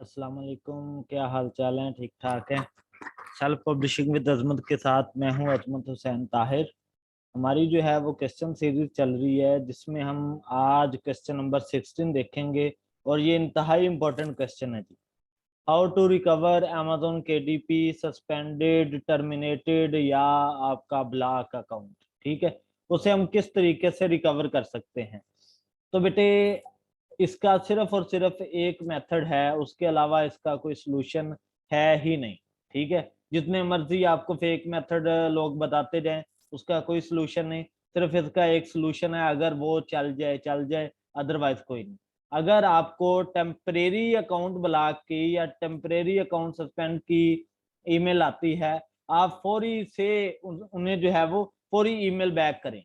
अस्सलाम वालेकुम, क्या हाल चाल है? ठीक ठाक है। सेल्फ पब्लिशिंग विद अजमत के साथ मैं हूं अजमत हुसैन ताहिर। हमारी जो है वो क्वेश्चन सीरीज चल रही है जिसमें हम आज क्वेश्चन नंबर 16 देखेंगे। और ये इंतहाई इंपॉर्टेंट क्वेश्चन है जी। How to recover Amazon KDP suspended terminated या आपका ब्लॉक अकाउंट। ठीक है, उसे हम किस तरीके से रिकवर कर सकते हैं? तो बेटे, इसका सिर्फ और सिर्फ एक मेथड है, उसके अलावा इसका कोई सलूशन है ही नहीं। ठीक है, जितने मर्जी आपको फेक मेथड लोग बताते जाएं, उसका कोई सलूशन नहीं। सिर्फ इसका एक सलूशन है, अगर वो चल जाए, अदरवाइज कोई नहीं। अगर आपको टेम्परेरी अकाउंट ब्लॉक की या टेम्परेरी अकाउंट सस्पेंड की ईमेल आती है, आप फौरी से उन्हें जो है वो फौरी ईमेल बैक करें।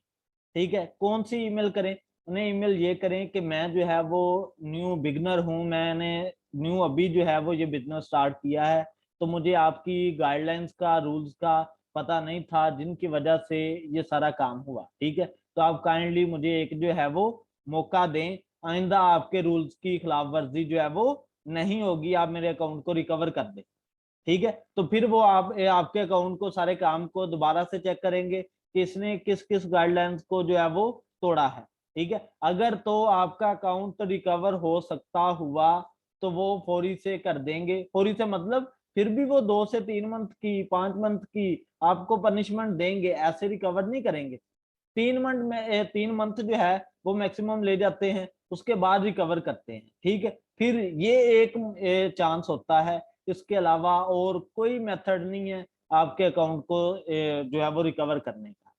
ठीक है, कौन सी ईमेल करें? उन्हें ईमेल ये करें कि मैं जो है वो न्यू बिगनर हूं, मैंने न्यू अभी जो है वो ये बिजनेस स्टार्ट किया है, तो मुझे आपकी गाइडलाइंस का, रूल्स का पता नहीं था, जिनकी वजह से ये सारा काम हुआ। ठीक है, तो आप काइंडली मुझे एक जो है वो मौका दें, आइंदा आपके रूल्स की खिलाफ वर्जी जो है वो नहीं होगी, आप मेरे अकाउंट को रिकवर कर दें। ठीक है, तो फिर वो आपके अकाउंट को, सारे काम को दोबारा से चेक करेंगे कि इसने किस किस गाइडलाइंस को जो है वो तोड़ा है। ठीक है, अगर तो आपका अकाउंट रिकवर हो सकता हुआ तो वो फौरी से कर देंगे। फौरी से मतलब फिर भी वो 2 से 3 मंथ की, 5 मंथ की आपको पनिशमेंट देंगे, ऐसे रिकवर नहीं करेंगे। 3 मंथ में 3 मंथ जो है वो मैक्सिमम ले जाते हैं, उसके बाद रिकवर करते हैं। ठीक है, फिर ये एक चांस होता है, इसके अलावा और कोई मेथड नहीं है आपके अकाउंट को जो है वो रिकवर करने का।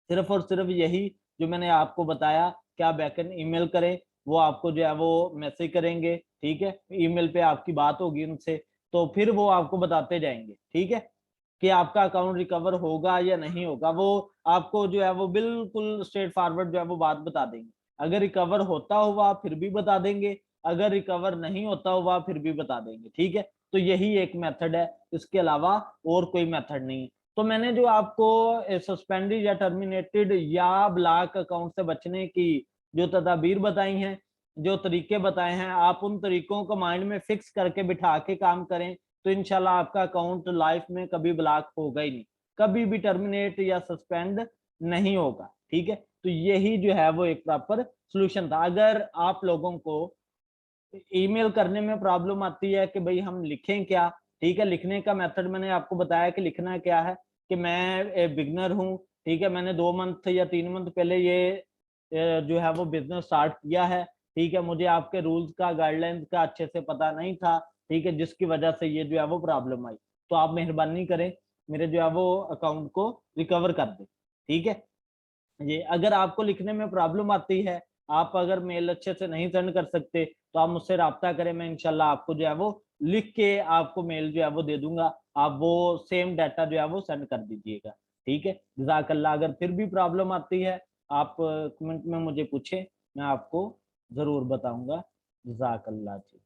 सिर्फ और सिर्फ यही जो मैंने आपको बताया कि आप बैकएंड ईमेल करें, वो आपको जो है वो मैसेज करेंगे। ठीक है, ईमेल पे आपकी बात होगी उनसे, तो फिर वो आपको बताते जाएंगे। ठीक है, कि आपका अकाउंट रिकवर होगा या नहीं होगा, वो आपको जो है वो बिल्कुल स्ट्रेट फॉरवर्ड जो है वो बात बता देंगे। अगर रिकवर होता हुआ फिर भी बता देंगे, अगर रिकवर नहीं होता हुआ फिर भी बता देंगे। ठीक है, तो यही एक मेथड है, इसके अलावा और कोई मेथड नहीं है। तो मैंने जो आपको सस्पेंडेड या टर्मिनेटेड या ब्लॉक अकाउंट से बचने की जो तदाबीर बताई हैं, जो तरीके बताए हैं, आप उन तरीकों को माइंड में फिक्स करके बिठा के काम करें, तो इंशाल्लाह आपका अकाउंट लाइफ में कभी ब्लॉक होगा ही नहीं, कभी भी टर्मिनेट या सस्पेंड नहीं होगा। ठीक है, तो यही जो है वो एक प्रॉपर सॉल्यूशन था। अगर आप लोगों को ईमेल करने में प्रॉब्लम आती है कि भाई हम लिखें क्या, ठीक है, लिखने का मेथड मैंने आपको बताया कि लिखना क्या है, कि मैं बिगनर हूँ। ठीक है, मैंने 2 मंथ या 3 मंथ पहले ये जो है वो बिजनेस स्टार्ट किया है। ठीक है, मुझे आपके रूल्स का, गाइडलाइंस का अच्छे से पता नहीं था। ठीक है, जिसकी वजह से ये जो है वो प्रॉब्लम आई, तो आप मेहरबानी करें मेरे जो है वो अकाउंट को रिकवर कर दें। ठीक है, ये अगर आपको लिखने में प्रॉब्लम आती है, आप अगर मेल अच्छे से नहीं सेंड कर सकते, तो आप मुझसे राब्ता करें, मैं इंशाल्लाह आपको जो है वो लिख के आपको मेल जो है वो दे दूंगा, आप वो सेम डाटा जो है वो सेंड कर दीजिएगा। ठीक है, जज़ाकल्लाह। अगर फिर भी प्रॉब्लम आती है, आप कमेंट में मुझे पूछें, मैं आपको जरूर बताऊंगा। जज़ाकल्लाह जी।